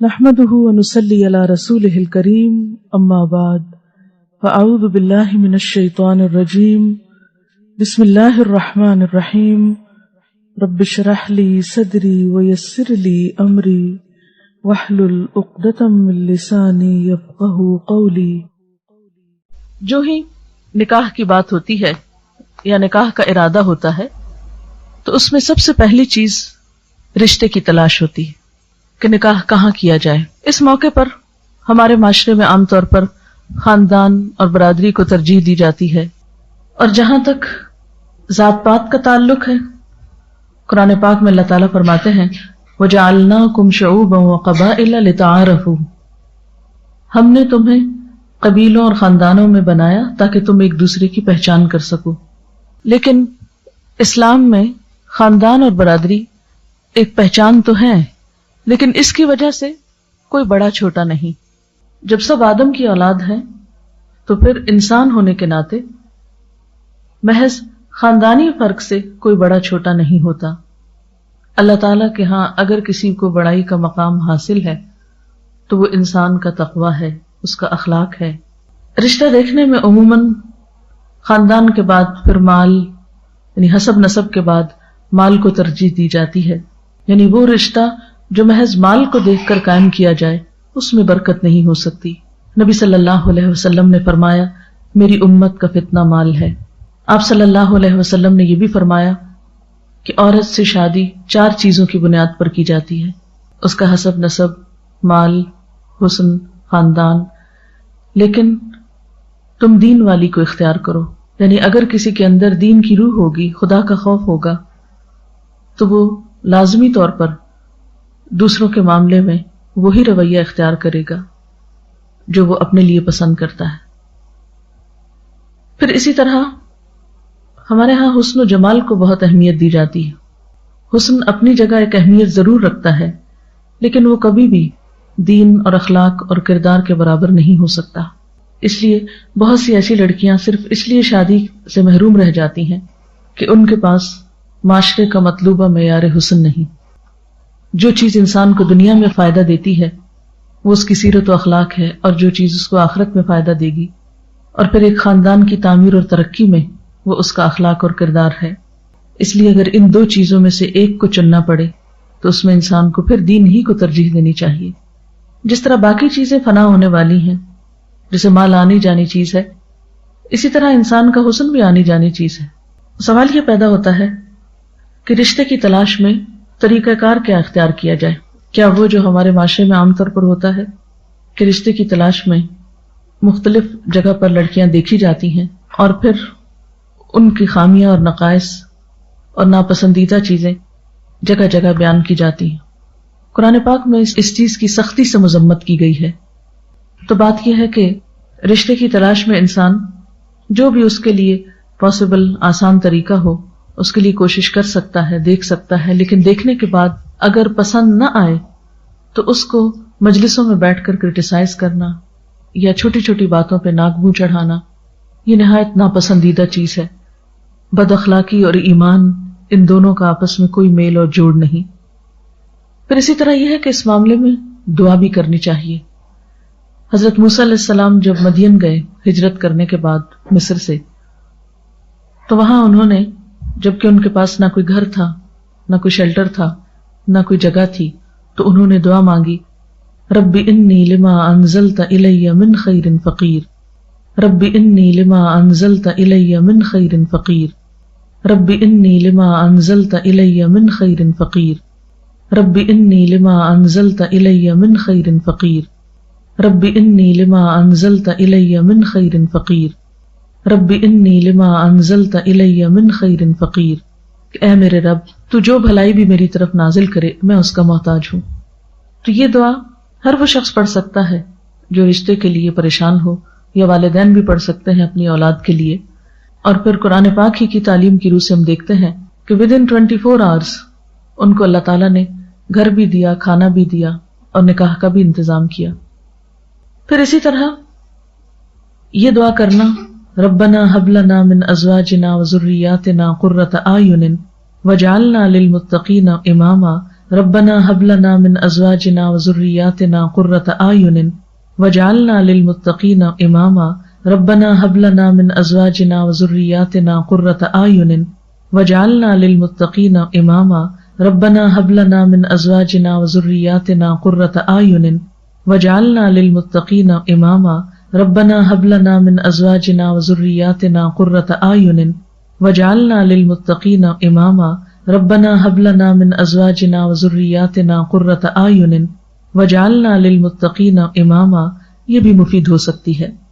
نحمده ونصلي على رسوله الكريم اما بعد فاعوذ بالله من الشيطان الرجيم بسم الله الرحمن الرحيم رب اشرح لي صدري ويسر لي امري واحلل عقدة من لساني يفقهوا قولي۔ جو ہی نکاح کی بات ہوتی ہے یا نکاح کا ارادہ ہوتا ہے تو اس میں سب سے پہلی چیز رشتے کی تلاش ہوتی ہے کہ نکاح کہاں کیا جائے۔ اس موقع پر ہمارے معاشرے میں عام طور پر خاندان اور برادری کو ترجیح دی جاتی ہے، اور جہاں تک ذات پات کا تعلق ہے، قرآن پاک میں اللہ تعالیٰ فرماتے ہیں وَجَعَلْنَاكُمْ شُعُوبًا وَقَبَائِلَ لِتَعَارَفُوا، ہم نے تمہیں قبیلوں اور خاندانوں میں بنایا تاکہ تم ایک دوسرے کی پہچان کر سکو۔ لیکن اسلام میں خاندان اور برادری ایک پہچان تو ہے، لیکن اس کی وجہ سے کوئی بڑا چھوٹا نہیں۔ جب سب آدم کی اولاد ہے تو پھر انسان ہونے کے ناطے محض خاندانی فرق سے کوئی بڑا چھوٹا نہیں ہوتا۔ اللہ تعالیٰ کے ہاں اگر کسی کو بڑائی کا مقام حاصل ہے تو وہ انسان کا تقویٰ ہے، اس کا اخلاق ہے۔ رشتہ دیکھنے میں عموماً خاندان کے بعد پھر مال، یعنی حسب نسب کے بعد مال کو ترجیح دی جاتی ہے، یعنی وہ رشتہ جو محض مال کو دیکھ کر قائم کیا جائے اس میں برکت نہیں ہو سکتی۔ نبی صلی اللہ علیہ وسلم نے فرمایا میری امت کا فتنہ مال ہے۔ آپ صلی اللہ علیہ وسلم نے یہ بھی فرمایا کہ عورت سے شادی 4 چیزوں کی بنیاد پر کی جاتی ہے، اس کا حسب نسب، مال، حسن، خاندان، لیکن تم دین والی کو اختیار کرو، یعنی اگر کسی کے اندر دین کی روح ہوگی، خدا کا خوف ہوگا، تو وہ لازمی طور پر دوسروں کے معاملے میں وہی رویہ اختیار کرے گا جو وہ اپنے لیے پسند کرتا ہے۔ پھر اسی طرح ہمارے ہاں حسن و جمال کو بہت اہمیت دی جاتی ہے۔ حسن اپنی جگہ ایک اہمیت ضرور رکھتا ہے، لیکن وہ کبھی بھی دین اور اخلاق اور کردار کے برابر نہیں ہو سکتا۔ اس لیے بہت سی ایسی لڑکیاں صرف اس لیے شادی سے محروم رہ جاتی ہیں کہ ان کے پاس معاشرے کا مطلوبہ معیار حسن نہیں۔ جو چیز انسان کو دنیا میں فائدہ دیتی ہے وہ اس کی سیرت و اخلاق ہے، اور جو چیز اس کو آخرت میں فائدہ دے گی اور پھر ایک خاندان کی تعمیر اور ترقی میں وہ اس کا اخلاق اور کردار ہے۔ اس لیے اگر ان 2 چیزوں میں سے ایک کو چننا پڑے تو اس میں انسان کو پھر دین ہی کو ترجیح دینی چاہیے۔ جس طرح باقی چیزیں فنا ہونے والی ہیں، جیسے مال آنی جانی چیز ہے، اسی طرح انسان کا حسن بھی آنی جانی چیز ہے۔ سوال یہ پیدا ہوتا ہے کہ رشتے کی تلاش میں طریقہ کار کیا اختیار کیا جائے؟ کیا وہ جو ہمارے معاشرے میں عام طور پر ہوتا ہے کہ رشتے کی تلاش میں مختلف جگہ پر لڑکیاں دیکھی جاتی ہیں اور پھر ان کی خامیاں اور نقائص اور ناپسندیدہ چیزیں جگہ جگہ بیان کی جاتی ہیں؟ قرآن پاک میں اس چیز کی سختی سے مذمت کی گئی ہے۔ تو بات یہ ہے کہ رشتے کی تلاش میں انسان جو بھی اس کے لیے پاسبل آسان طریقہ ہو اس کے لیے کوشش کر سکتا ہے، دیکھ سکتا ہے، لیکن دیکھنے کے بعد اگر پسند نہ آئے تو اس کو مجلسوں میں بیٹھ کر کرٹیسائز کرنا یا چھوٹی چھوٹی باتوں پہ ناک منہ چڑھانا یہ نہایت ناپسندیدہ چیز ہے۔ بد اخلاقی اور ایمان ان دونوں کا آپس میں کوئی میل اور جوڑ نہیں۔ پھر اسی طرح یہ ہے کہ اس معاملے میں دعا بھی کرنی چاہیے۔ حضرت موسیٰ علیہ السلام جب مدین گئے ہجرت کرنے کے بعد مصر سے، تو وہاں انہوں نے، جبکہ ان کے پاس نہ کوئی گھر تھا، نہ کوئی شیلٹر تھا، نہ کوئی جگہ تھی، تو انہوں نے دعا مانگی رب انی لما انزلت الی من خیر فقیر، رب انی لما انزلت الی من خیر فقیر، رب انی لما انزلت الی من خیر فقیر، رب انی لما انزلت الی من خیر فقیر، رب انی لما انزلت الی من خیر فقیر، رب انی لما انزلت الی من خیر فقیر، کہ اے میرے رب تو جو بھلائی بھی میری طرف نازل کرے میں اس کا محتاج ہوں۔ تو یہ دعا ہر وہ شخص پڑھ سکتا ہے جو رشتے کے لیے پریشان ہو، یا والدین بھی پڑھ سکتے ہیں اپنی اولاد کے لیے۔ اور پھر قرآن پاک ہی کی تعلیم کی روح سے ہم دیکھتے ہیں کہ ودن 24 آورز ان کو اللہ تعالیٰ نے گھر بھی دیا، کھانا بھی دیا اور نکاح کا بھی انتظام کیا۔ پھر اسی طرح یہ دعا کرنا ربنا هب لنا من ازواجنا وذرياتنا قرة اعین وجعلنا للمتقین اماما، ربنا هب لنا من ازواجنا وذرياتنا قرة اعین واجعلنا للمتقین اماما ربنا هب لنا من ازواجنا وذرياتنا قرة اعین واجعلنا للمتقین اماما ربنا هب لنا من ازواجنا وذرياتنا قرة اعین واجعلنا للمتقین اماما ربنا هب لنا من ازواجنا وذرياتنا قرة اعین واجعلنا للمتقین اماما ربنا هب لنا من ازواجنا وذرياتنا قرة اعین واجعلنا للمتقین اماما. یہ بھی مفید ہو سکتی ہے.